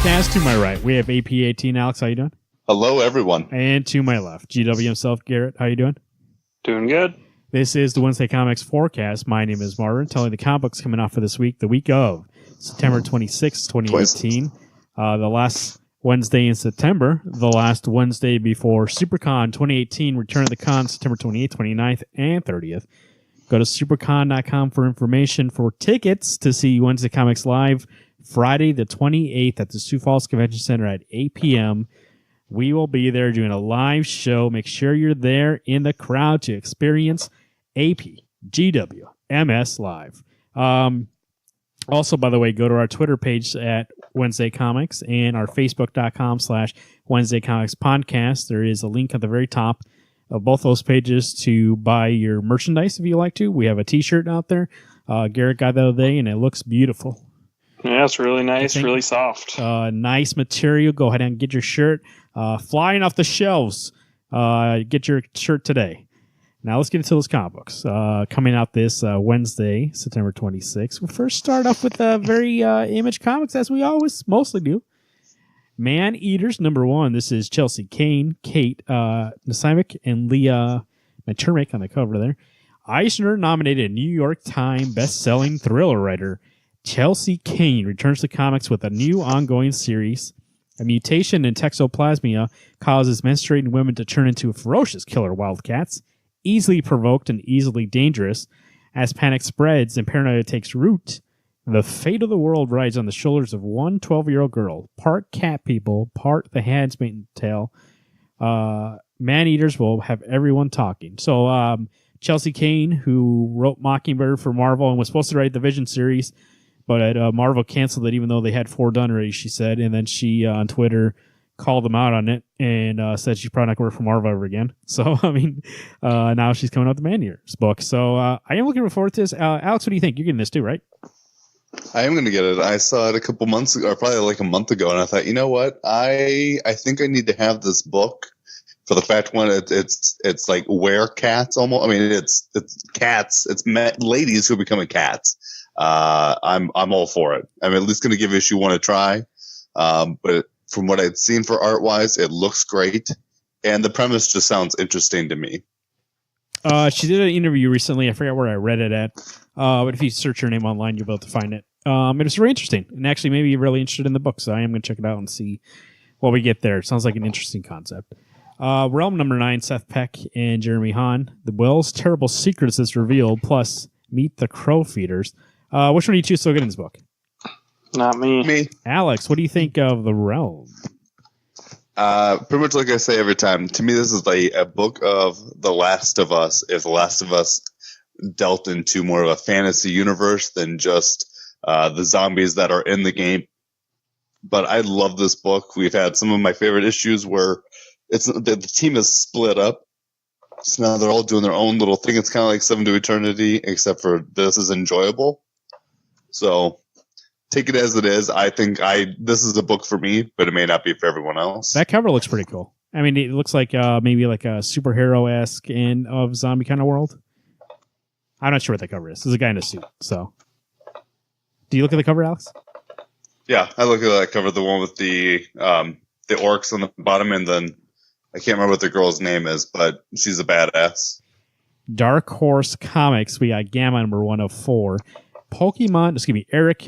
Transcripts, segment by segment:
Podcast. To my right, we have AP18. Alex, how you doing? Hello, everyone. And to my left, GW himself, Garrett, how you doing? Doing good. This is the Wednesday Comics Forecast. My name is Marvin, telling the comic books coming out for this week, the week of September 26, 2018. The last Wednesday in September, the last Wednesday before SuperCon 2018, Return of the Con, September 28th, 29th, and 30th. Go to supercon.com for information for tickets to see Wednesday Comics live Friday the 28th at the Sioux Falls Convention Center at 8 p.m. We will be there doing a live show. Make sure you're there in the crowd to experience APGW MS Live. Also, by the way, go to our Twitter page at Wednesday Comics and our Facebook.com/Wednesday Comics Podcast. There is a link at the very top of both those pages to buy your merchandise if you like to. We have a t-shirt out there. Garrett got that the other day, and it looks beautiful. Yeah, it's really nice, really soft. Nice material. Go ahead and get your shirt. Flying off the shelves. Get your shirt today. Now let's get into those comic books. Coming out this Wednesday, September 26th. We'll first start off with very Image Comics, as we always mostly do. Man Eaters, number 1. This is Chelsea Kane, Kate Nasimic, and Leah McCormick on the cover there. Eisner-nominated New York Times best-selling thriller writer Chelsea Kane returns to comics with a new ongoing series. A mutation in toxoplasmia causes menstruating women to turn into ferocious killer wildcats, easily provoked and easily dangerous. As panic spreads and paranoia takes root, the fate of the world rides on the shoulders of one 12-year-old girl, part cat people, part the Handmaid's Tale. Man-Eaters will have everyone talking. So Chelsea Kane, who wrote Mockingbird for Marvel and was supposed to write the Vision series, but Marvel canceled it even though they had 4 done already, she said. And then she, on Twitter, called them out on it and said she's probably not going to work for Marvel ever again. So, I mean, now she's coming out with the Man-Eaters book. So I am looking forward to this. Alex, what do you think? You're getting this too, right? I am going to get it. I saw it a couple months ago, or probably like a month ago, and I thought, you know what? I think I need to have this book for the fact one. It's like cats almost. I mean, it's cats. It's ladies who are becoming cats. I'm all for it. I'm at least going to give issue 1 a try. But from what I'd seen for art wise, it looks great, and the premise just sounds interesting to me. She did an interview recently. I forgot where I read it at. But if you search her name online, you'll be able to find it. It was very interesting, and actually maybe you're really interested in the book, so I am going to check it out and see what we get there. It sounds like an interesting concept. Realm number 9, Seth Peck and Jeremy Hahn. The Will's Terrible Secrets is revealed, plus Meet the Crow Feeders. Which one do you choose to get in this book? Not me. Alex, what do you think of The Realm? Pretty much like I say every time, to me this is like a book of The Last of Us, if The Last of Us dealt into more of a fantasy universe than just the zombies that are in the game. But I love this book. We've had some of my favorite issues where the team is split up. So now they're all doing their own little thing. It's kind of like 7 to Eternity, except for this is enjoyable. So take it as it is. I think this is a book for me, but it may not be for everyone else. That cover looks pretty cool. I mean, it looks like maybe like a superhero-esque in of zombie kind of world. I'm not sure what that cover is. There's a guy in a suit. So, do you look at the cover, Alex? Yeah, I look at that cover, the one with the orcs on the bottom, and then I can't remember what the girl's name is, but she's a badass. Dark Horse Comics. We got Gamma number 1 of 4. Pokemon, Eric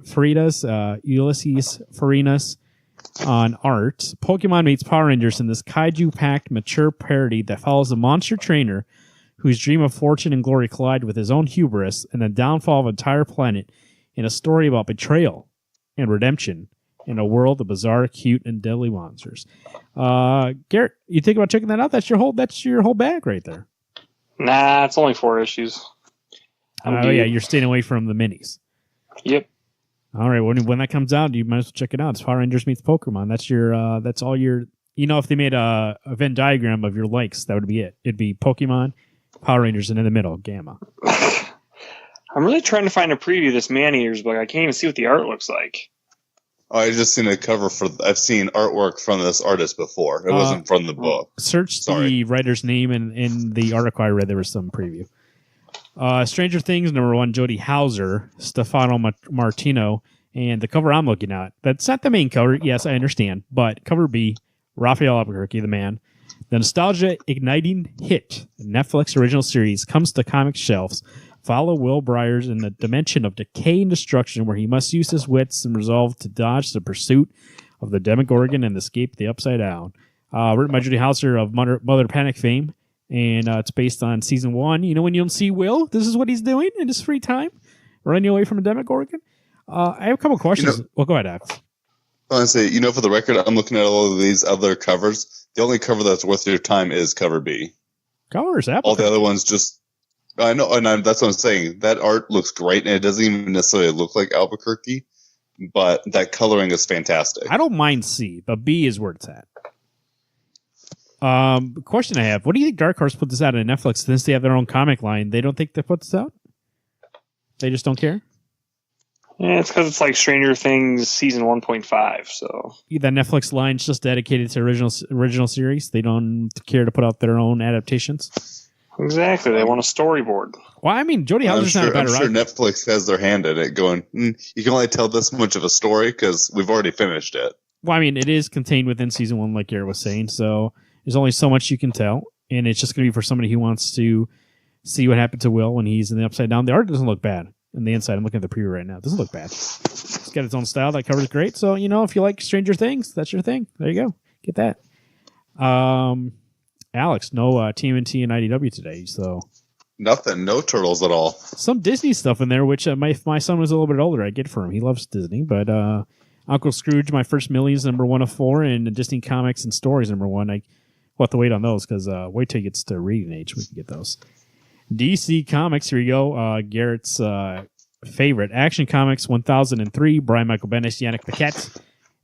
Faridas, Ulysses Farinas on art. Pokemon meets Power Rangers in this kaiju-packed, mature parody that follows a monster trainer whose dream of fortune and glory collide with his own hubris and the downfall of an entire planet in a story about betrayal and redemption in a world of bizarre, cute, and deadly monsters. Garrett, you think about checking that out? That's your whole bag right there. Nah, it's only 4 issues. Oh, yeah, you're staying away from the minis. Yep. All right, when that comes out, you might as well check it out. It's Power Rangers meets Pokemon. That's all your... You know, if they made a Venn diagram of your likes, that would be it. It'd be Pokemon, Power Rangers, and in the middle, Gamma. I'm really trying to find a preview of this Man-Eaters book. I can't even see what the art looks like. Oh, I just seen a cover I've seen artwork from this artist before. It wasn't from the book. Search the writer's name, and in the article I read, there was some preview. Stranger Things, number 1, Jody Hauser, Stefano Martino, And the cover I'm looking at, that's not the main cover. Yes, I understand. But cover B, Raphael Albuquerque, the man. The nostalgia-igniting hit, Netflix original series, comes to comic shelves. Follow Will Byers in the dimension of decay and destruction where he must use his wits and resolve to dodge the pursuit of the Demogorgon and escape the Upside Down. Written by Judy Hauser of Mother Panic fame. And it's based on season 1. You know when you don't see Will, this is what he's doing in his free time? Running away from a Demogorgon? I have a couple questions. Well, go ahead, Alex. Honestly, for the record, I'm looking at all of these other covers. The only cover that's worth your time is cover B. Covers, Apple. All the other ones just... I know, and that's what I'm saying. That art looks great, and it doesn't even necessarily look like Albuquerque, but that coloring is fantastic. I don't mind C, but B is where it's at. Question I have: what do you think Dark Horse put this out on Netflix since they have their own comic line? They don't think they put this out? They just don't care? Yeah, it's because it's like Stranger Things season 1.5. So that Netflix line's just dedicated to original series. They don't care to put out their own adaptations. Exactly, they want a storyboard. Well, I mean, Jody Hauser's not a better writer. I'm sure Netflix has their hand in it, going, you can only tell this much of a story because we've already finished it. Well, I mean, it is contained within season 1, like Garrett was saying, so there's only so much you can tell, and it's just going to be for somebody who wants to see what happened to Will when he's in the Upside Down. The art doesn't look bad on the inside. I'm looking at the preview right now. It doesn't look bad. It's got its own style. That cover's great. So, if you like Stranger Things, that's your thing. There you go. Get that. Alex, no TMNT and IDW today, so... Nothing. No Turtles at all. Some Disney stuff in there, which if my son was a little bit older, I'd get for him. He loves Disney, but Uncle Scrooge, My First Millions, number 1 of 4, and Disney Comics and Stories, number 1. We'll have to wait on those, because wait till he gets to reading age, we can get those. DC Comics, here we go. Garrett's favorite. Action Comics 1003, Brian Michael Bendis, Yannick Paquette,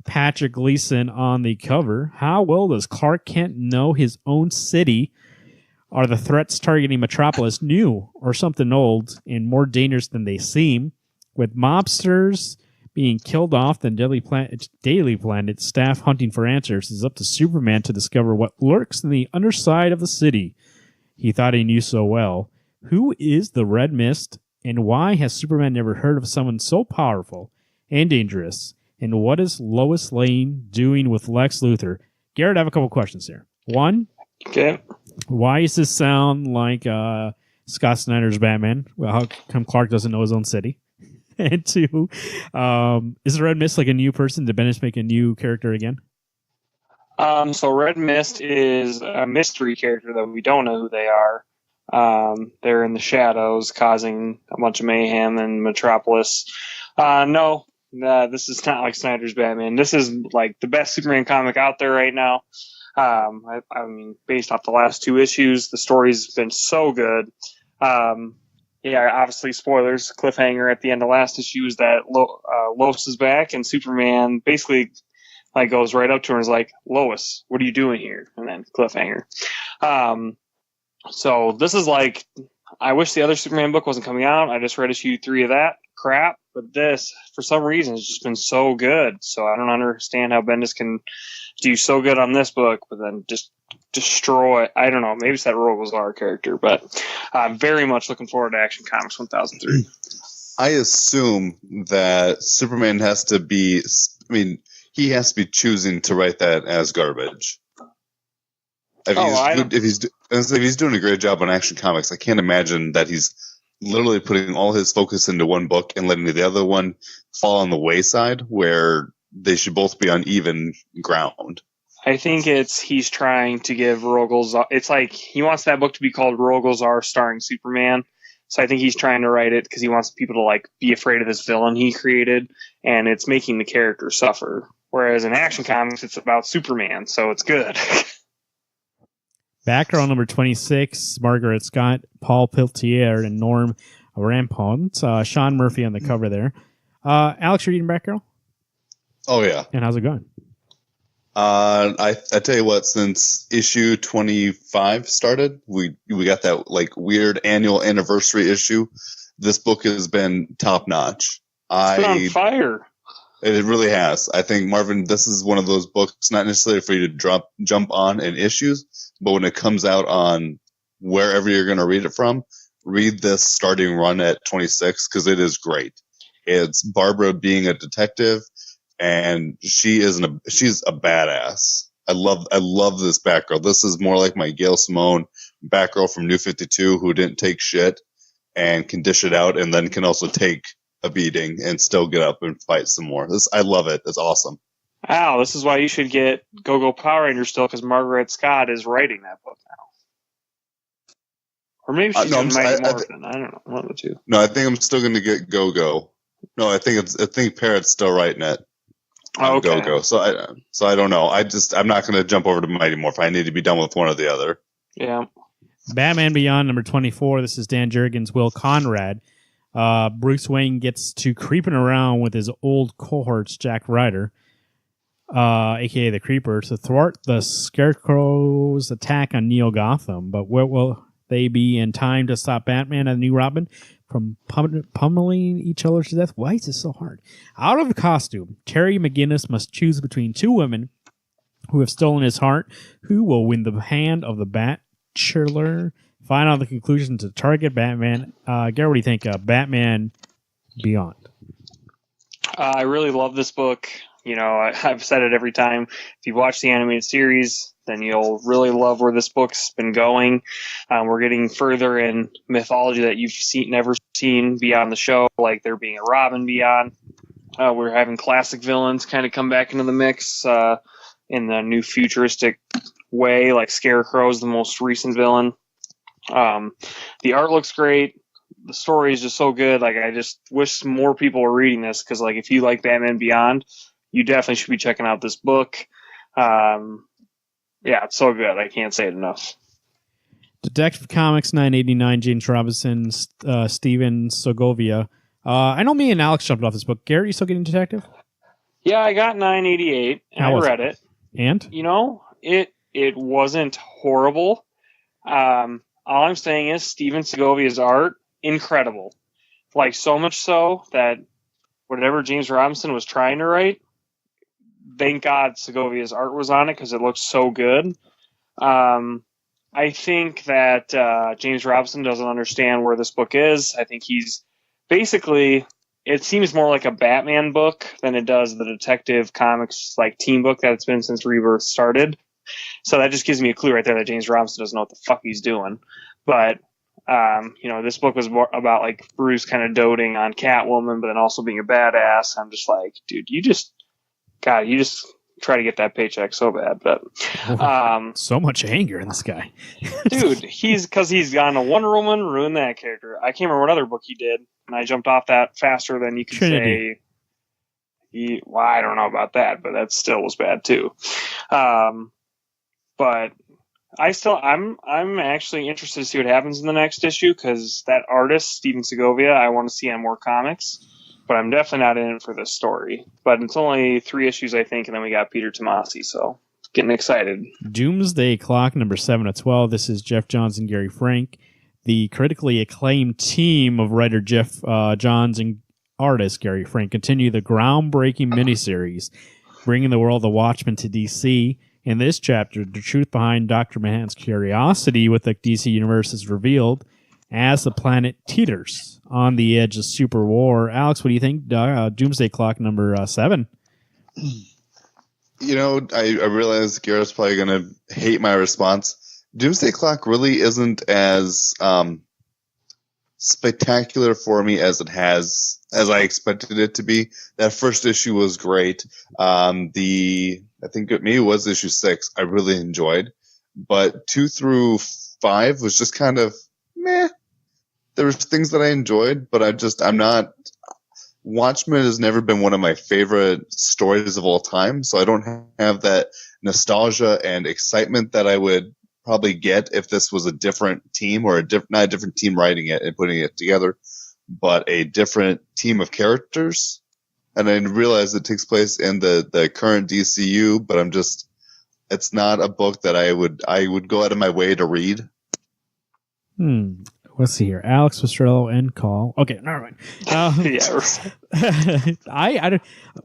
Patrick Gleason on the cover. How well does Clark Kent know his own city? Are the threats targeting Metropolis new or something old and more dangerous than they seem? With mobsters being killed off, the Daily Planet staff hunting for answers, is up to Superman to discover what lurks in the underside of the city he thought he knew so well. Who is the Red Mist, and why has Superman never heard of someone so powerful and dangerous? And what is Lois Lane doing with Lex Luthor? Garrett, I have a couple questions here. One, okay. Why does this sound like Scott Snyder's Batman? Well, how come Clark doesn't know his own city? And 2, is the Red Mist like a new person? Did Bendis make a new character again? So Red Mist is a mystery character that we don't know who they are. They're in the shadows causing a bunch of mayhem in Metropolis. No, this is not like Snyder's Batman. This is like the best Superman comic out there right now. I mean, based off the last 2 issues, the story's been so good. Obviously, spoilers, cliffhanger at the end of last issue is that Lois is back, and Superman basically goes right up to her and is like, Lois, what are you doing here? And then cliffhanger. So this is like, I wish the other Superman book wasn't coming out. I just read issue 3 of that crap, but this, for some reason, has just been so good. So I don't understand how Bendis can do so good on this book, but then just destroy. I don't know. Maybe it's that Rogozar character, but I'm very much looking forward to Action Comics 1003. I assume that Superman has to be. I mean, he has to be choosing to write that as garbage. If he's doing a great job on Action Comics, I can't imagine that he's literally putting all his focus into one book and letting the other one fall on the wayside, where they should both be on even ground. I think he's trying to give Rogozar. It's like he wants that book to be called Rogozar starring Superman. So I think he's trying to write it because he wants people to be afraid of this villain he created, and it's making the character suffer. Whereas in Action Comics, it's about Superman, so it's good. Batgirl number 26, Margaret Scott, Paul Peltier, and Norm Rampont. Sean Murphy on the cover there. Alex, you're reading Batgirl? Oh, yeah. And how's it going? I tell you what, since issue 25 started, we got that weird annual anniversary issue. This book has been top notch. It's been on fire. It really has. I think, Marvin, this is one of those books, not necessarily for you to jump on in issues, but when it comes out on wherever you're going to read it from, read this starting run at 26 because it is great. It's Barbara being a detective, and she's a badass. I love this Batgirl. This is more like my Gail Simone Batgirl from New 52, who didn't take shit and can dish it out, and then can also take a beating and still get up and fight some more. I love it. It's awesome. Wow, this is why you should get Go-Go Power Rangers still, because Margaret Scott is writing that book now. Or maybe she's doing Mighty Morphin. I don't know. One of the two. No, I think I'm still going to get Go-Go. No, I think Parrot's still writing it. Okay. Go-Go. So I don't know. I'm not going to jump over to Mighty Morphin. I need to be done with one or the other. Yeah. Batman Beyond number 24. This is Dan Jurgens, Will Conrad. Bruce Wayne gets to creeping around with his old cohorts, Jack Ryder, a.k.a. the Creeper, to thwart the Scarecrow's attack on Neo Gotham. But where will they be in time to stop Batman and the new Robin from pummeling each other to death? Why is this so hard? Out of costume, Terry McGinnis must choose between two women who have stolen his heart. Who will win the hand of the Bat-Chiller? Find out the conclusion to target Batman. Gary, what do you think of Batman Beyond? I really love this book. You know, I've said it every time. If you watch the animated series, then you'll really love where this book's been going. We're getting further in mythology that you've never seen beyond the show, like there being a Robin Beyond. We're having classic villains kind of come back into the mix in the new futuristic way, like Scarecrow's the most recent villain. The art looks great. The story is just so good. Like, I just wish more people were reading this, because like if you like Batman Beyond, you definitely should be checking out this book. Yeah, it's so good. I can't say it enough. Detective Comics 989, James Robinson, Steven Segovia. I know me and Alex jumped off this book. Garrett, you still getting Detective? Yeah, I got 988, and I read it. And? You know, it wasn't horrible. All I'm saying is Steven Segovia's art, incredible. Like, so much so that whatever James Robinson was trying to write, thank God Segovia's art was on it, because it looks so good. I think that James Robinson doesn't understand where this book is. I think he's basically, it seems more like a Batman book than it does the Detective Comics like team book that it's been since Rebirth started. So that just gives me a clue right there that James Robinson doesn't know what the fuck he's doing. But you know, this book was more about like Bruce kind of doting on Catwoman, but then also being a badass. I'm just like, dude, you just try to get that paycheck so bad. But so much anger in this guy. Dude, because he's gone to Wonder Woman, ruined that character. I can't remember what other book he did, and I jumped off that faster than you could Trinity. say. Well, I don't know about that, but that still was bad too. But I'm actually interested to see what happens in the next issue, because that artist, Steven Segovia, I want to see on more comics. But I'm definitely not in it for this story. But it's only 3 issues, I think, and then we got Peter Tomasi, so getting excited. Doomsday Clock, number 7 of 12. This is Jeff Johns and Gary Frank. The critically acclaimed team of writer Jeff Johns and artist Gary Frank continue the groundbreaking miniseries, bringing the world of Watchmen to DC. In this chapter, the truth behind Dr. Manhattan's curiosity with the DC Universe is revealed as the planet teeters on the edge of super war. Alex, what do you think? Doomsday Clock number 7. You know, I realize Garrett's probably going to hate my response. Doomsday Clock really isn't as spectacular for me as I expected it to be. That first issue was great. I think maybe it was issue 6 I really enjoyed, but 2 through 5 was just kind of meh. There was things that I enjoyed, but I'm not. Watchmen has never been one of my favorite stories of all time, so I don't have that nostalgia and excitement that I would probably get if this was a different team, or not a different team writing it and putting it together, but a different team of characters. And I realize it takes place in the current DCU, but it's not a book that I would go out of my way to read. Let's see here. Alex Vestrello and Call. Okay, never mind. Yeah.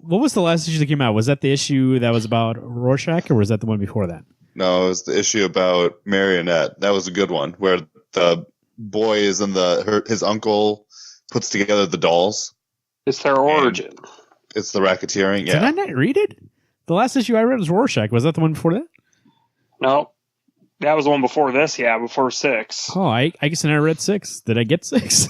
What was the last issue that came out? Was that the issue that was about Rorschach, or was that the one before that? No, it was the issue about Marionette. That was a good one, where the boy is in his uncle puts together the dolls. It's their origin. It's the racketeering. Yeah. Did I not read it? The last issue I read was Rorschach. Was that the one before that? No. That was the one before this, before 6. Oh, I guess I never read 6. Did I get 6?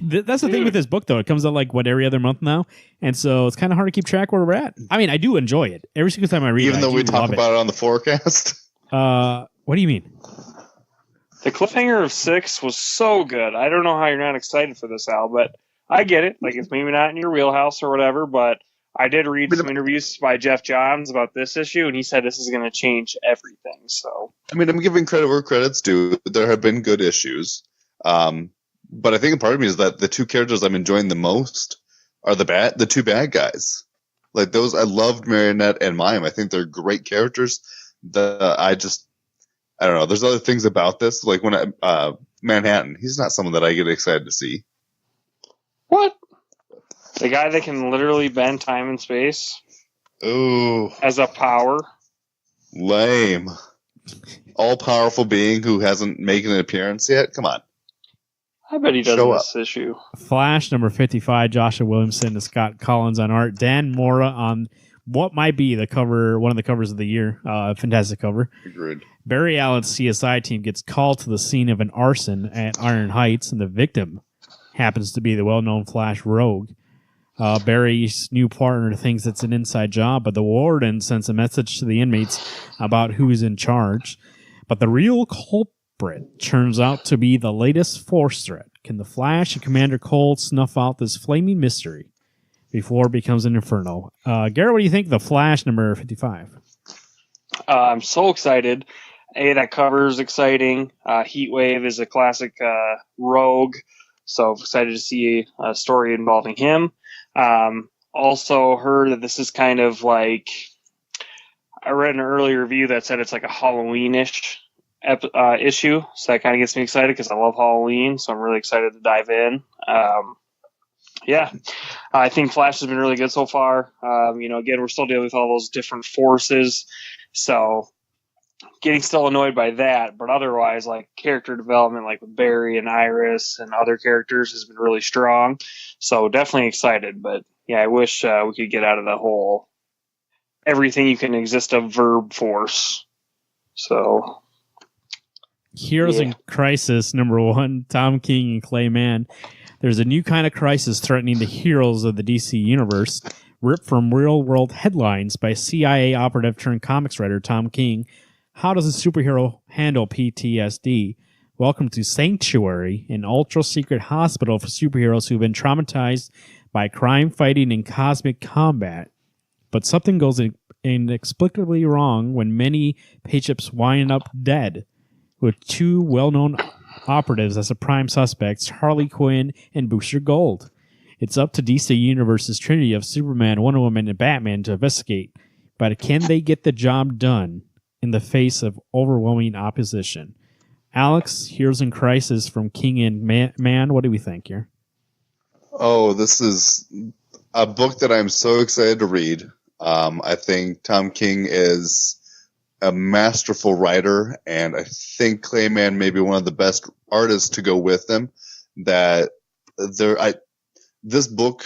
That's the thing with this book, though. It comes out every other month now, and so it's kind of hard to keep track where we're at. I mean, I do enjoy it every single time I read it. Even though we talk about it on the forecast. What do you mean? The cliffhanger of 6 was so good. I don't know how you're not excited for this, Al, but I get it. Like, it's maybe not in your wheelhouse or whatever, but I did read some interviews by Jeff Johns about this issue, and he said this is going to change everything. So, I mean, I'm giving credit where credit's due. There have been good issues. But I think a part of me is that the two characters I'm enjoying the most are the two bad guys. Like those, I loved Marionette and Mime. I think they're great characters. I don't know. There's other things about this, like when Manhattan. He's not someone that I get excited to see. What? The guy that can literally bend time and space. Ooh, as a power. Lame. All powerful being who hasn't made an appearance yet. Come on. I bet he does this issue. Flash number 55, Joshua Williamson and Scott Collins on art. Dan Mora on what might be the cover, one of the covers of the year. Fantastic cover. Agreed. Barry Allen's CSI team gets called to the scene of an arson at Iron Heights, and the victim happens to be the well-known Flash Rogue. Barry's new partner thinks it's an inside job, but the warden sends a message to the inmates about who's in charge. But the real culprit turns out to be the latest Force threat. Can the Flash and Commander Cold snuff out this flaming mystery before it becomes an inferno? Garrett, what do you think of the Flash number 55? I'm so excited. That cover is exciting. Heatwave is a classic rogue, so excited to see a story involving him. Also heard that this is kind of like, I read an earlier review that said it's like a Halloween-ish issue, so that kind of gets me excited because I love Halloween, so I'm really excited to dive in. I think Flash has been really good so far. Again, we're still dealing with all those different forces, so getting still annoyed by that, but otherwise, like, character development, like with Barry and Iris and other characters, has been really strong, so definitely excited. But yeah, I wish we could get out of the whole everything you can exist of verb force. So Heroes in Crisis number 1, Tom King and Clay Mann. There's a new kind of crisis threatening the heroes of the DC universe, ripped from real-world headlines by CIA operative turned comics writer Tom King. How does a superhero handle PTSD? Welcome to Sanctuary, an ultra-secret hospital for superheroes who've been traumatized by crime fighting and cosmic combat. But something goes inexplicably wrong when many patients wind up dead, with two well-known operatives as the prime suspects, Harley Quinn and Booster Gold. It's up to DC Universe's trinity of Superman, Wonder Woman, and Batman to investigate, but can they get the job done in the face of overwhelming opposition? Alex, Heroes in Crisis from King and Man, what do we think here? Oh, this is a book that I'm so excited to read. I think Tom King is a masterful writer, and I think Clayman may be one of the best artists to go with him. This book,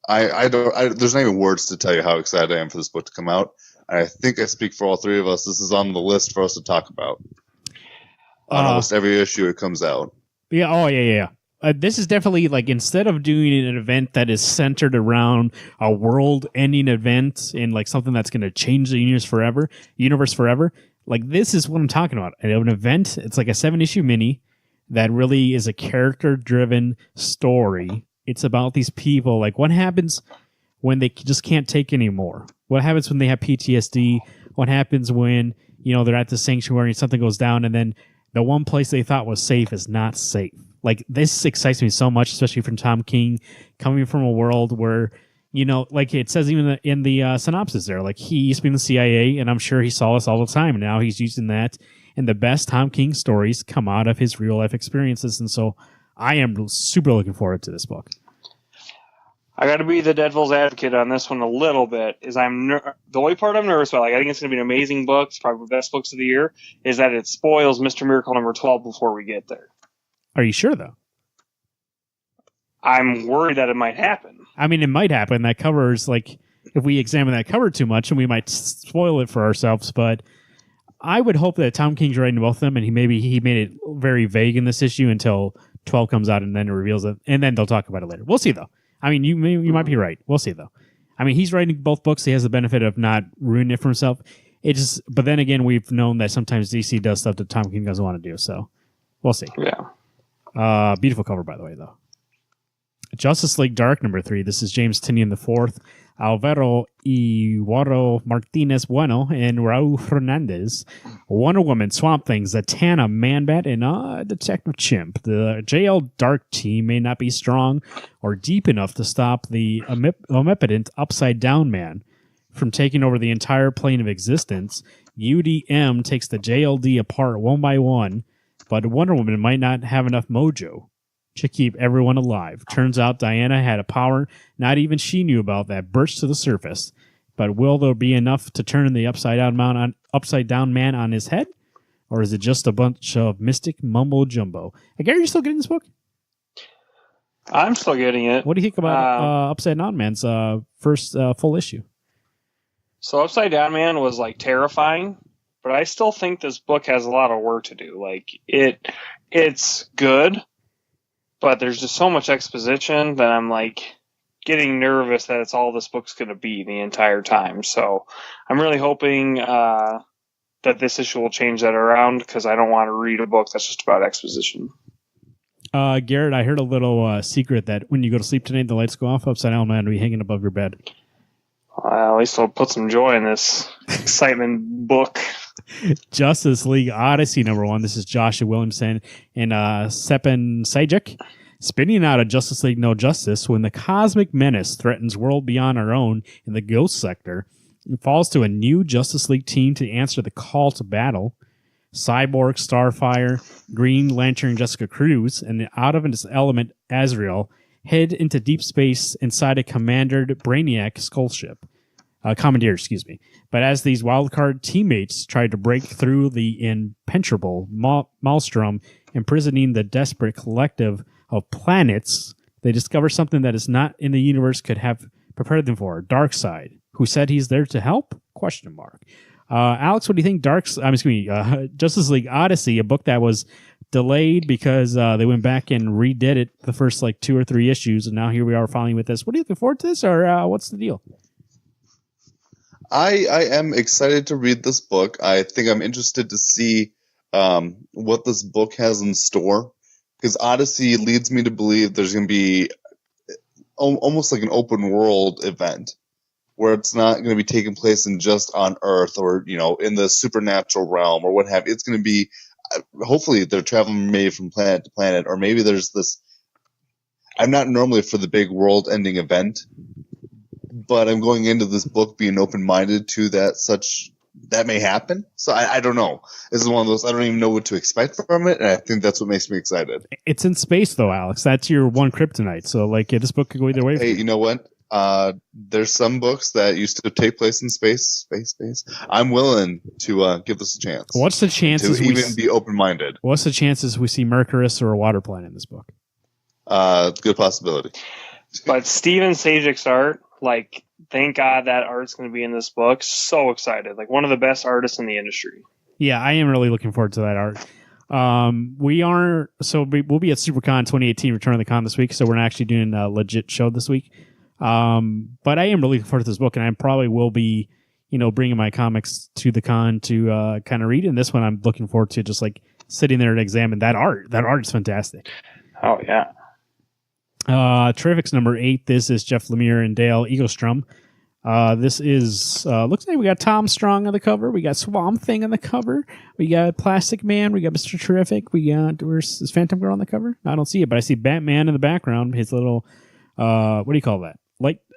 there's not even words to tell you how excited I am for this book to come out. And I think I speak for all three of us. This is on the list for us to talk about on almost every issue it comes out. Yeah. Oh, yeah. This is definitely, like, instead of doing an event that is centered around a world-ending event and, like, something that's going to change the universe forever, like, this is what I'm talking about. An event, it's like a 7-issue mini that really is a character-driven story. It's about these people. Like, what happens when they just can't take anymore? What happens when they have PTSD? What happens when, they're at the sanctuary and something goes down and then the one place they thought was safe is not safe? Like, this excites me so much, especially from Tom King, coming from a world where, like it says even in the synopsis there, like, he used to be in the CIA, and I'm sure he saw us all the time. Now he's using that, and the best Tom King stories come out of his real-life experiences, and so I am super looking forward to this book. I got to be the devil's advocate on this one a little bit. The only part I'm nervous about, like, I think it's going to be an amazing book, it's probably the best books of the year, is that it spoils Mr. Miracle number 12 before we get there. Are you sure, though? I'm worried that it might happen. I mean, it might happen. That cover is like, if we examine that cover too much, and we might spoil it for ourselves. But I would hope that Tom King's writing both of them, and he made it very vague in this issue until 12 comes out, and then it reveals it, and then they'll talk about it later. We'll see, though. I mean, you might be right. We'll see, though. I mean, he's writing both books. He has the benefit of not ruining it for himself. But then again, we've known that sometimes DC does stuff that Tom King doesn't want to do. So we'll see. Yeah. Beautiful cover, by the way, though. Justice League Dark #3. This is James Tynion IV, Alvaro Iwaro Martinez Bueno, and Raul Fernandez. Wonder Woman, Swamp Thing, Zatanna, Man-Bat, and Detective Chimp. The JL Dark team may not be strong or deep enough to stop the omnipotent Upside Down Man from taking over the entire plane of existence. UDM takes the JLD apart one by one, but Wonder Woman might not have enough mojo to keep everyone alive. Turns out Diana had a power not even she knew about that burst to the surface. But will there be enough to turn the upside down man on his head? Or is it just a bunch of mystic mumbo jumbo? Hey, Gary, you still getting this book? I'm still getting it. What do you think about Upside Down Man's first full issue? So Upside Down Man was like terrifying, but I still think this book has a lot of work to do. Like it's good, but there's just so much exposition that I'm like getting nervous that it's all this book's going to be the entire time. So I'm really hoping that this issue will change that around, because I don't want to read a book that's just about exposition. Garrett, I heard a little secret that when you go to sleep tonight, the lights go off. Upside Down Man will be hanging above your bed. At least I'll put some joy in this excitement book. Justice League Odyssey #1. This is Joshua Williamson and Sepen Sajak spinning out of Justice League No Justice when the cosmic menace threatens world beyond our own in the Ghost Sector. It falls to a new Justice League team to answer the call to battle. Cyborg, Starfire, Green Lantern, Jessica Cruz, and out of its element, Azrael, head into deep space inside a Commander Brainiac Commandeer, But as these wildcard teammates try to break through the impenetrable maelstrom, imprisoning the desperate collective of planets, they discover something that is not in the universe could have prepared them for. Darkseid, who said he's there to help? ? Alex, what do you think? Justice League Odyssey, a book that was delayed because they went back and redid it the first 2 or 3 issues, and now here we are finally with this. What are you looking forward to this, or what's the deal? I am excited to read this book. I think I'm interested to see what this book has in store, because Odyssey leads me to believe there's going to be almost like an open world event where it's not going to be taking place just on Earth or, in the supernatural realm or what have you. It's going to be, hopefully they're traveling maybe from planet to planet, or maybe there's this. I'm not normally for the big world ending event, but I'm going into this book being open-minded to that may happen. So I don't know. This is one of those, I don't even know what to expect from it, and I think that's what makes me excited. It's in space, though, Alex. That's your one kryptonite. So, this book could go either way. Hey, you know what? There's some books that used to take place in space. I'm willing to give this a chance. What's the chances to even be open-minded? What's the chances we see Mercurus or a water planet in this book? Good possibility. But Steven Sajak's art, thank God that art's going to be in this book. So excited. One of the best artists in the industry. Yeah, I am really looking forward to that art. We'll be at SuperCon 2018, Return of the Con this week, so we're not actually doing a legit show this week. But I am really looking forward to this book, and I probably will be, bringing my comics to the con to kind of read. And this one, I'm looking forward to just sitting there and examine that art. That art is fantastic. Oh yeah. Terrifics #8. This is Jeff Lemire and Dale Eaglestrom. This is looks like we got Tom Strong on the cover. We got Swamp Thing on the cover. We got Plastic Man. We got Mr. Terrific. Is Phantom Girl on the cover? I don't see it, but I see Batman in the background. His little what do you call that?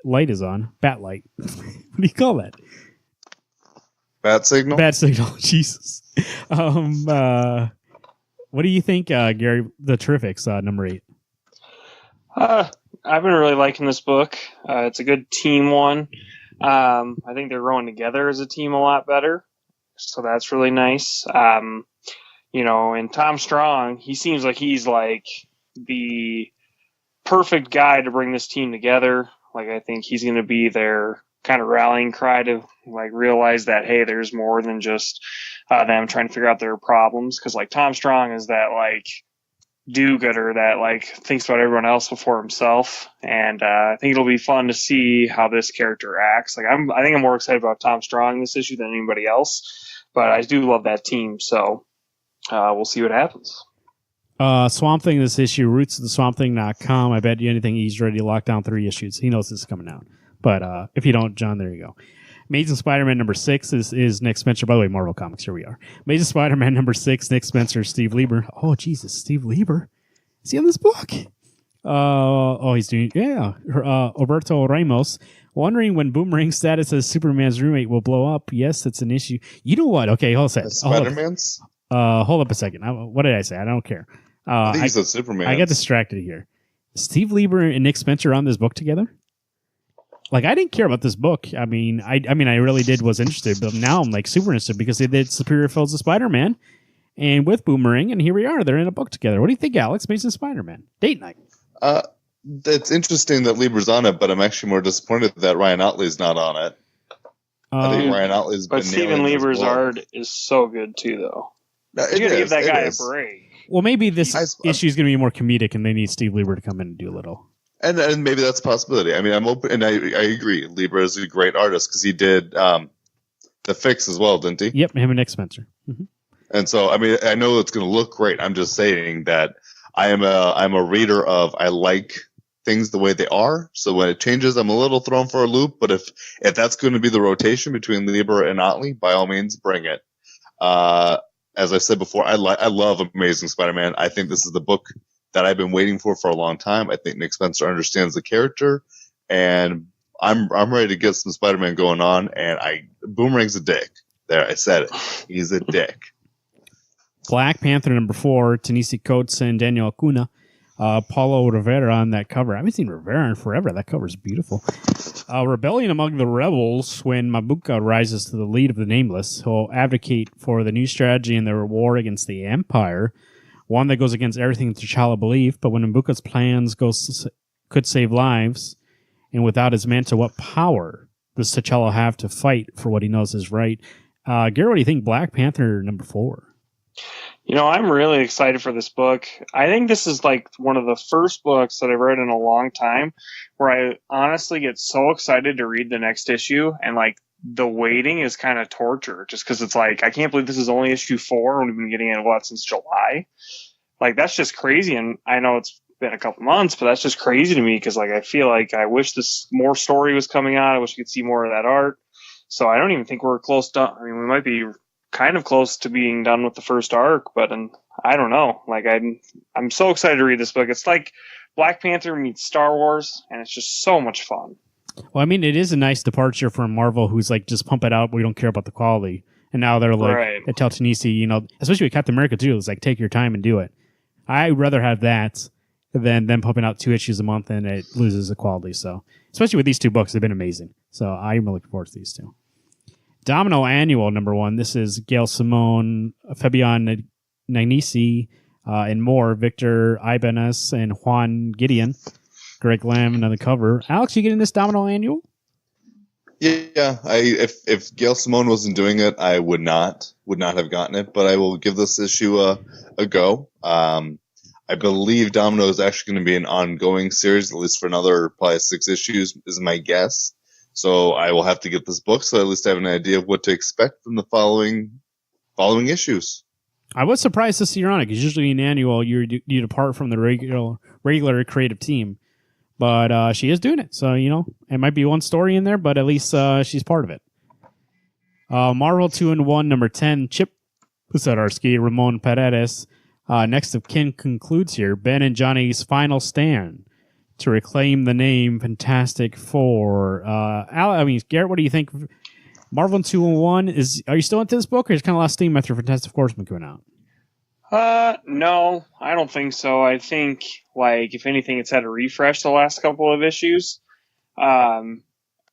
Light is on. Bat light. What do you call that? Bat signal? Bat signal. Jesus. What do you think, Gary, the Terrifics, #8? I've been really liking this book. It's a good team one. I think they're growing together as a team a lot better. So that's really nice. And Tom Strong, he seems like he's the perfect guy to bring this team together. Like, I think he's going to be their kind of rallying cry to like realize that, hey, there's more than just them trying to figure out their problems. Because like Tom Strong is that like do-gooder that like thinks about everyone else before himself, and I think it'll be fun to see how this character acts. Like, I think I'm more excited about Tom Strong in this issue than anybody else, but I do love that team, so we'll see what happens. Swamp Thing, this issue, roots of the swampthing.com. I bet you anything he's ready to lock down 3 issues. He knows this is coming out. But if you don't, John, there you go. Amazing Spider-Man number 6 is Nick Spencer. By the way, Marvel Comics, here we are. Amazing Spider-Man number 6, Nick Spencer, Steve Lieber. Oh, Jesus, Steve Lieber. Is he in this book? He's doing, yeah. Alberto Ramos. Wondering when Boomerang's status as Superman's roommate will blow up. Yes, it's an issue. You know what? Okay, hold on. Spider-Man's? Hold up a second. What did I say? I don't care. I think you said Superman. I got distracted here. Steve Lieber and Nick Spencer on this book together? Like, I didn't care about this book. I mean, I really was interested, but now I'm like super interested because they did Superior Foes of Spider-Man and with Boomerang, and here we are. They're in a book together. What do you think, Alex? Amazing Spider-Man. Date night. It's interesting that Lieber's on it, but I'm actually more disappointed that Ryan Otley's not on it. I think Ryan Otley's been. But Stephen Lieber's art is so good too, though. You got to give that guy a break. Well, maybe this issue is going to be more comedic, and they need Steve Lieber to come in and do a little. And maybe that's a possibility. I mean, I'm open, and I agree. Lieber is a great artist because he did The Fix as well, didn't he? Yep, him and Nick Spencer. Mm-hmm. And so, I mean, I know it's going to look great. I'm just saying that I'm a reader of I like things the way they are. So when it changes, I'm a little thrown for a loop. But if that's going to be the rotation between Lieber and Otley, by all means, bring it. As I said before, I love Amazing Spider-Man. I think this is the book that I've been waiting for a long time. I think Nick Spencer understands the character, and I'm ready to get some Spider-Man going on. And Boomerang's a dick. There, I said it. He's a dick. Black Panther number 4, Ta-Nehisi Coates and Daniel Acuna. Paulo Rivera on that cover. I haven't seen Rivera in forever. That cover's beautiful. Rebellion among the rebels. When Mabuka rises to the lead of the Nameless, he'll advocate for the new strategy in their war against the Empire. One that goes against everything T'Challa believed, but when M'Buka's plans could save lives, and without his mantle, what power does T'Challa have to fight for what he knows is right? Garrett, what do you think? Black Panther number 4. You know, I'm really excited for this book. I think this is like one of the first books that I've read in a long time where I honestly get so excited to read the next issue, and like the waiting is kind of torture just because it's like, I can't believe this is only issue 4 and we've been getting it since July. Like, that's just crazy. And I know it's been a couple months, but that's just crazy to me because like I feel like I wish this more story was coming out. I wish we could see more of that art. So I don't even think we're close to, I mean, we might be kind of close to being done with the first arc, but I don't know. Like, I'm so excited to read this book. It's like Black Panther meets Star Wars, and it's just so much fun. Well, I mean, it is a nice departure from Marvel, who's like, just pump it out, but we don't care about the quality. And now they're like, right. They tell Ta-Nehisi, you know, especially with Captain America too, it's like, take your time and do it. I'd rather have that than them pumping out 2 issues a month and it loses the quality. So, especially with these 2 books, they've been amazing. So I'm really looking forward to these 2. Domino Annual number 1. This is Gail Simone, Fabian Nagnisi, and more. Victor Ibanez and Juan Gideon. Greg Lamb on the cover. Alex, you getting this Domino Annual? Yeah, if Gail Simone wasn't doing it, I would not have gotten it. But I will give this issue a go. I believe Domino is actually going to be an ongoing series, at least for another probably 6 issues, is my guess. So I will have to get this book, so at least I have an idea of what to expect from the following issues. I was surprised to see her on it, because usually in annual you depart from the regular creative team. But she is doing it, so, you know, it might be one story in there, but at least she's part of it. Marvel 2-in-1, number 10, Chip Zdarsky, Ramon Paredes. Next of kin concludes here. Ben and Johnny's final stand to reclaim the name Fantastic Four. Garrett, what do you think? Marvel 2-in-1, are you still into this book, or is it kind of lost steam after Fantastic Four's been coming out? No, I don't think so. I think, like, if anything, it's had a refresh the last couple of issues. I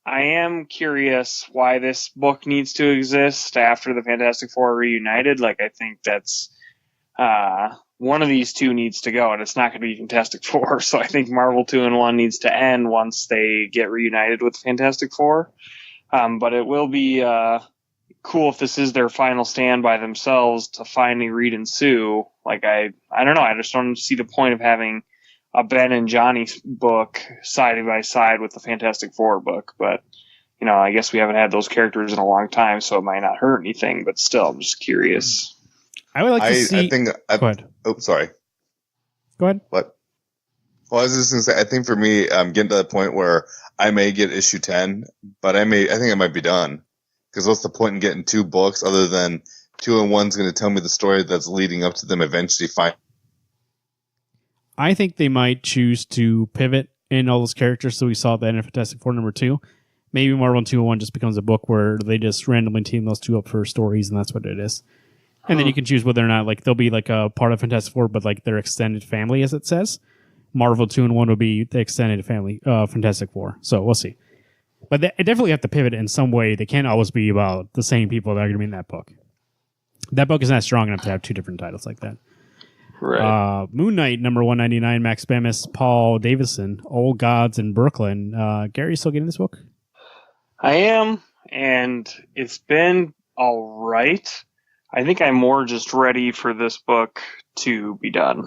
am curious why this book needs to exist after the Fantastic Four are reunited. Like, I think that's one of these two needs to go, and it's not going to be Fantastic Four. So I think Marvel 2-in-1 needs to end once they get reunited with Fantastic Four. But it will be cool if this is their final stand by themselves to finally Reed and Sue. Like I don't know. I just don't see the point of having a Ben and Johnny book side by side with the Fantastic Four book. But I guess we haven't had those characters in a long time, so it might not hurt anything. But still, I'm just curious. I would like to see. Go ahead. Oh, sorry. Go ahead. What? Well, I was just going to say, I think for me, I'm getting to that point where I may get issue 10, but I think I might be done. Because what's the point in getting 2 books other than 2-in-1's going to tell me the story that's leading up to them eventually finding. I think they might choose to pivot in all those characters. So we saw that in Fantastic Four number 2. Maybe Marvel 2-in-1 just becomes a book where they just randomly team those 2 up for stories, and that's what it is. And then you can choose whether or not they'll be a part of Fantastic Four, but their extended family, as it says. Marvel 2-in-1 will be the extended family, Fantastic Four. So we'll see. But they definitely have to pivot in some way. They can't always be about the same people that are going to be in that book. That book is not strong enough to have 2 different titles like that. Right. Moon Knight, number 199, Max Bemis, Paul Davison, Old Gods in Brooklyn. Gary, you still getting this book? I am, and it's been all right. I think I'm more just ready for this book to be done.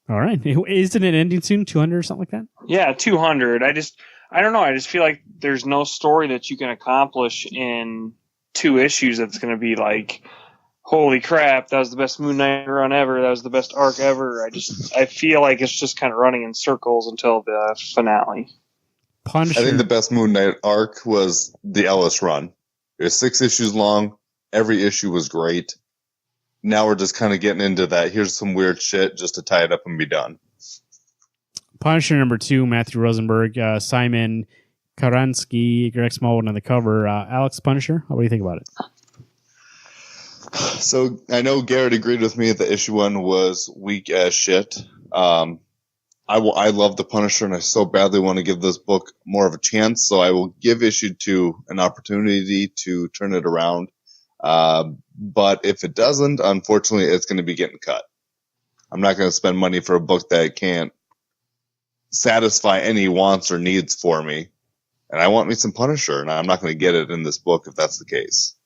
All right. Isn't it ending soon? 200 or something like that? Yeah, 200. I don't know. I just feel like there's no story that you can accomplish in 2 issues that's going to be holy crap, that was the best Moon Knight run ever. That was the best arc ever. I feel like it's just kind of running in circles until the finale. Punisher. I think the best Moon Knight arc was the Ellis run. It was 6 issues long. Every issue was great. Now we're just kind of getting into that. Here's some weird shit just to tie it up and be done. Punisher number 2, Matthew Rosenberg, Simon Karansky, Greg Smallwood on the cover. Alex, Punisher, what do you think about it? So I know Garrett agreed with me that issue 1 was weak as shit. I love the Punisher, and I so badly want to give this book more of a chance. So I will give issue 2 an opportunity to turn it around. But if it doesn't, unfortunately, it's going to be getting cut. I'm not going to spend money for a book that can't satisfy any wants or needs for me. And I want me some Punisher, and I'm not going to get it in this book if that's the case.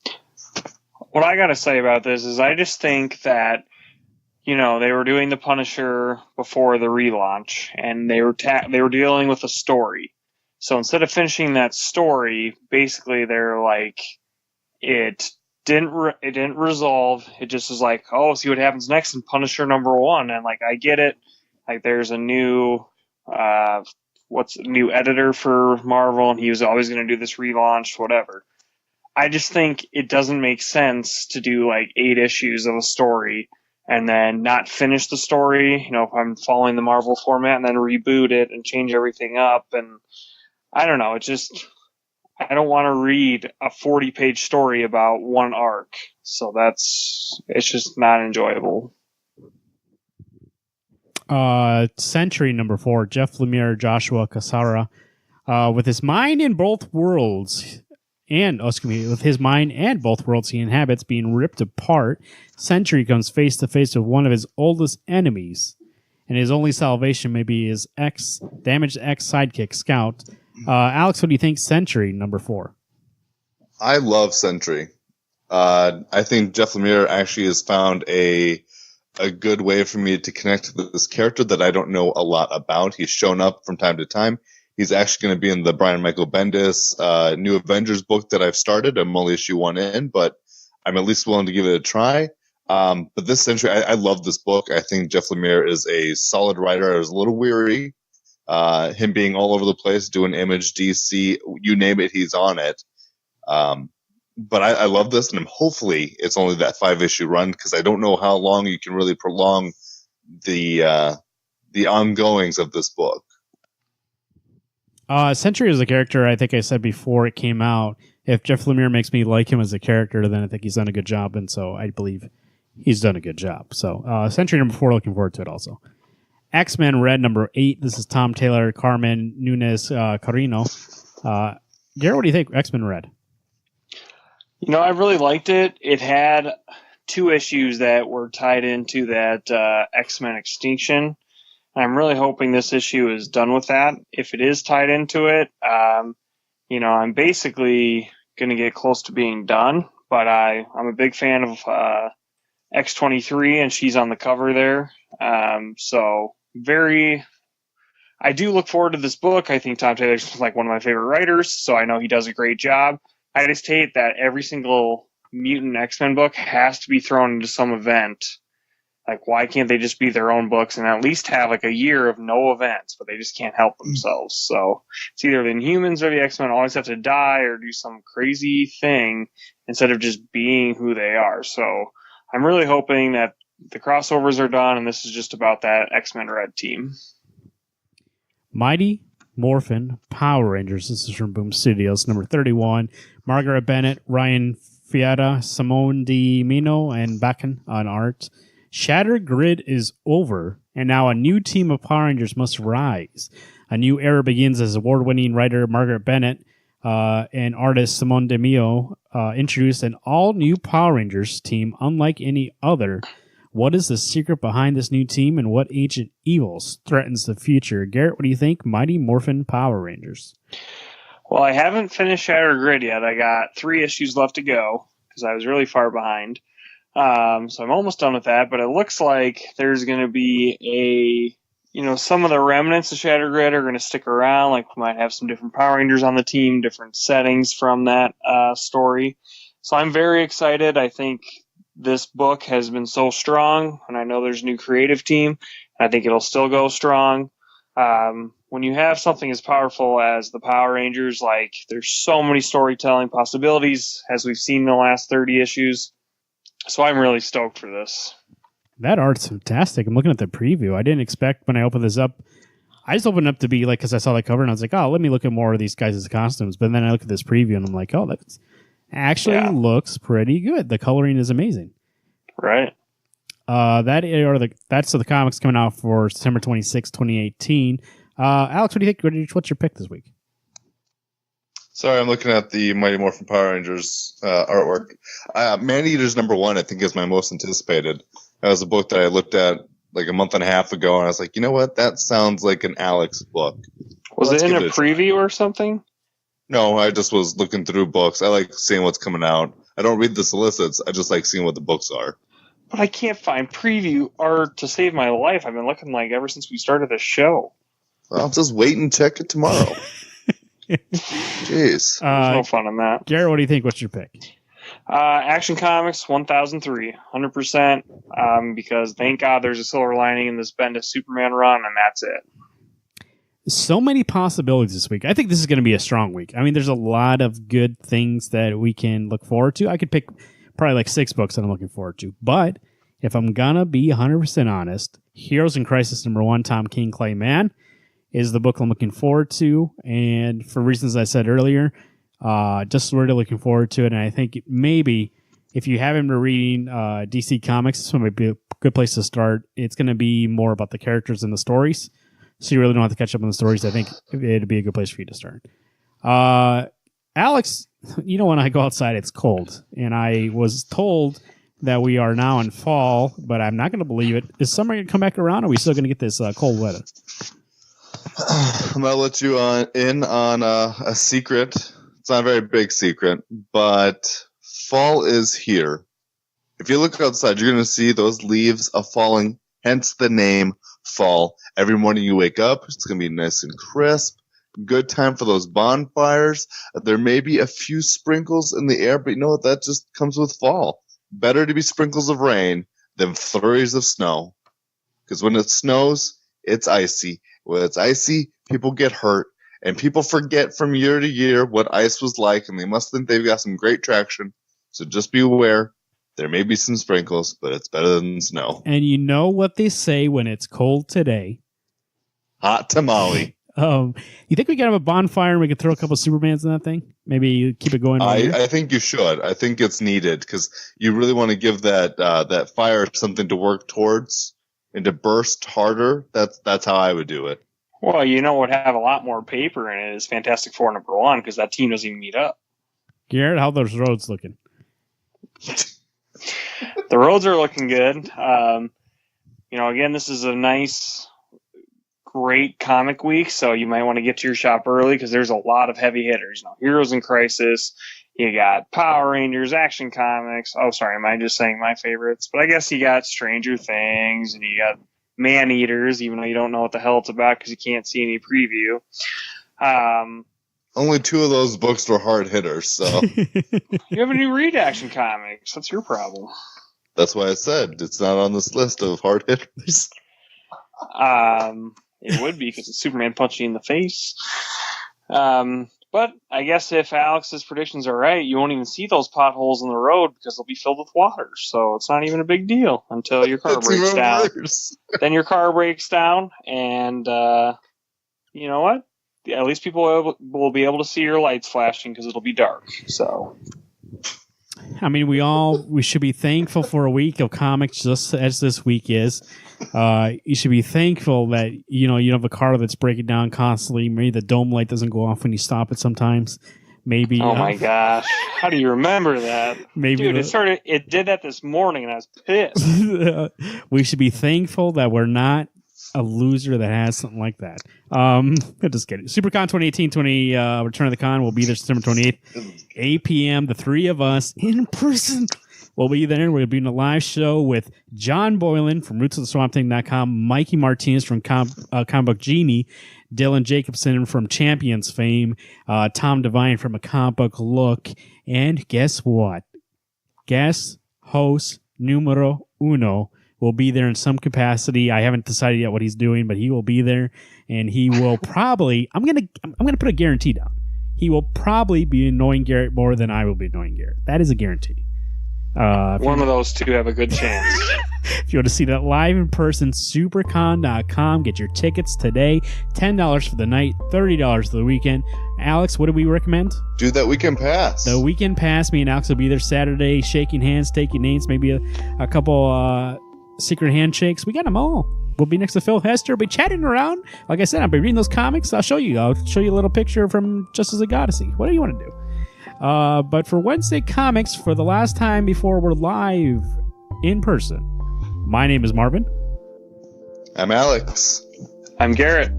What I got to say about this is I just think that, they were doing the Punisher before the relaunch, and they were dealing with a story. So instead of finishing that story, basically they're it didn't resolve. It just was see what happens next in Punisher number 1. And I get it. There's a new new editor for Marvel, and he was always going to do this relaunch, whatever. I just think it doesn't make sense to do 8 issues of a story and then not finish the story, if I'm following the Marvel format, and then reboot it and change everything up. And I don't know, I don't want to read a 40-page story about one arc. So it's just not enjoyable. Century number 4, Jeff Lemire, Joshua Cassara, with his mind in both worlds, with his mind and both worlds he inhabits being ripped apart, Century comes face to face with one of his oldest enemies, and his only salvation may be his damaged ex-sidekick, Scout. Alex, what do you think? Century number 4. I love Century. I think Jeff Lemire actually has found a good way for me to connect with this character that I don't know a lot about. He's shown up from time to time. He's actually going to be in the Brian Michael Bendis New Avengers book that I've started. I'm only issue 1 in, but I'm at least willing to give it a try. But this Century, I love this book. I think Jeff Lemire is a solid writer. I was a little weary. Him being all over the place, doing Image, DC, you name it, he's on it. But I love this, and hopefully it's only that 5-issue run, because I don't know how long you can really prolong the ongoings of this book. Century is a character, I think I said before it came out, if Jeff Lemire makes me like him as a character, then I think he's done a good job, and so I believe he's done a good job. So Century number 4, looking forward to it also. X-Men Red number 8, this is Tom Taylor, Carmen Nunez Carino. Garrett, what do you think? X-Men Red. I really liked it. It had 2 issues that were tied into that X-Men Extinction. I'm really hoping this issue is done with that. If it is tied into it, I'm basically going to get close to being done. But I'm a big fan of X-23, and she's on the cover there. I do look forward to this book. I think Tom Taylor's like one of my favorite writers, so I know he does a great job. I just hate that every single Mutant X-Men book has to be thrown into some event. Like, why can't they just be their own books and at least have like a year of no events, but they just can't help themselves. So it's either the Inhumans or the X-Men always have to die or do some crazy thing instead of just being who they are. So I'm really hoping that the crossovers are done and this is just about that X-Men Red team. Mighty Morphin Power Rangers. This is from Boom Studios, number 31. Margaret Bennett, Ryan Fiata, Simone Di Mino, and Bakken on art. Shattered Grid is over, and now a new team of Power Rangers must rise. A new era begins as award-winning writer Margaret Bennett and artist Simone Di Mino introduce an all-new Power Rangers team unlike any other. What is the secret behind this new team, and what ancient evils threatens the future? Garrett, what do you think? Mighty Morphin Power Rangers. Well, I haven't finished Shattered Grid yet. I got 3 issues left to go because I was really far behind. So I'm almost done with that, but it looks like there's going to be some of the remnants of Shattered Grid are going to stick around. Like, we might have some different Power Rangers on the team, different settings from that story. So I'm very excited. I think this book has been so strong, and I know there's a new creative team. I think it'll still go strong. When you have something as powerful as the Power Rangers, like, there's so many storytelling possibilities, as we've seen in the last 30 issues. So I'm really stoked for this. That art's fantastic. I'm looking at the preview. I didn't expect when I opened this up. I just opened up to be like, because I saw the cover and I was like, oh, let me look at more of these guys' costumes. But then I look at this preview and I'm like, oh, that actually looks pretty good. The coloring is amazing. Right. That's the comics coming out for September 26, 2018. Alex, what do you think? What's your pick this week? Sorry, I'm looking at the Mighty Morphin Power Rangers artwork. Man-Eater's number 1, I think, is my most anticipated. That was a book that I looked at like a month and a half ago, and I was like, you know what? That sounds like an Alex book. Was it in a preview or something? No, I just was looking through books. I like seeing what's coming out. I don't read the solicits. I just like seeing what the books are. But I can't find preview art to save my life. I've been looking like ever since we started the show. Well, just wait and check it tomorrow. Jeez. There's no fun in that. Garrett, what do you think? What's your pick? Action Comics 1003, 100%, because thank God there's a silver lining in this Bendis Superman run, and that's it. So many possibilities this week. I think this is going to be a strong week. I mean, there's a lot of good things that we can look forward to. I could pick probably like 6 books that I'm looking forward to. But if I'm going to be 100% honest, Heroes in Crisis number 1, Tom King, Clay Mann, is the book I'm looking forward to. And for reasons I said earlier, just really looking forward to it. And I think maybe if you haven't been reading DC Comics, this might be a good place to start. It's going to be more about the characters and the stories. So you really don't have to catch up on the stories. I think it'd be a good place for you to start. Alex, when I go outside, it's cold. And I was told that we are now in fall, but I'm not going to believe it. Is summer going to come back around, or are we still going to get this cold weather? I'm going to let you in on a secret. It's not a very big secret, but fall is here. If you look outside, you're going to see those leaves are falling, hence the name fall. Every morning you wake up, it's going to be nice and crisp. Good time for those bonfires. There may be a few sprinkles in the air, but you know what? That just comes with fall. Better to be sprinkles of rain than flurries of snow. Because when it snows, it's icy. When it's icy, people get hurt. And people forget from year to year what ice was like, and they must think they've got some great traction. So just be aware. There may be some sprinkles, but it's better than snow. And you know what they say when it's cold today? Hot tamale. You think we could have a bonfire and we could throw a couple of Supermans in that thing? Maybe keep it going. I think you should. I think it's needed because you really want to give that fire something to work towards and to burst harder. That's how I would do it. Well, would have a lot more paper in it is Fantastic Four #1 because that team doesn't even meet up. Garrett, how are those roads looking? The roads are looking good. Again, this is a nice, great comic week, so you might want to get to your shop early because there's a lot of heavy hitters. Heroes in Crisis, you got Power Rangers, Action Comics. Oh, sorry, am I just saying my favorites? But I guess you got Stranger Things, and you got Man Eaters, even though you don't know what the hell it's about because you can't see any preview. Only 2 of those books were hard hitters, so. You haven't even read Action Comics. That's your problem. That's why I said it's not on this list of hard hitters. It would be because it's Superman punching you in the face. But I guess if Alex's predictions are right, you won't even see those potholes in the road because they'll be filled with water. So it's not even a big deal until your car breaks down. Then your car breaks down, and you know what? At least people will be able to see your lights flashing because it'll be dark. So. I mean, we should be thankful for a week of comics just as this week is. You should be thankful that, you have a car that's breaking down constantly. Maybe the dome light doesn't go off when you stop it sometimes. Maybe. Oh my gosh. How do you remember that? Maybe. Dude, it did that this morning and I was pissed. We should be thankful that we're not a loser that has something like that. Just kidding. SuperCon 2018, Return of the Con will be there September 28th, 8 p.m. The 3 of us in person will be there. We're going to be in a live show with John Boylan from rootsoftheswampthing.com, Mikey Martinez from Comic Book Genie, Dylan Jacobson from Champions fame, Tom Devine from A Comic Book Look, and guess what? Guest host numero uno will be there in some capacity. I haven't decided yet what he's doing, but he will be there, and he will probably. I'm gonna put a guarantee down. He will probably be annoying Garrett more than I will be annoying Garrett. That is a guarantee. One of those two have a good chance. If you want to see that live in person, supercon.com. Get your tickets today. $10 for the night, $30 for the weekend. Alex, what do we recommend? Do that weekend pass. The weekend pass. Me and Alex will be there Saturday, shaking hands, taking names, maybe a couple secret handshakes. We got them all. We'll be next to Phil Hester. We'll be chatting around. Like I said, I'll be reading those comics. I'll show you a little picture from Justice of Goddessy. What do you want to do? But for Wednesday Comics, for the last time before we're live in person, my name is Marvin. I'm Alex. I'm Garrett.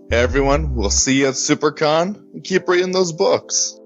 Hey everyone, we'll see you at SuperCon. Keep reading those books.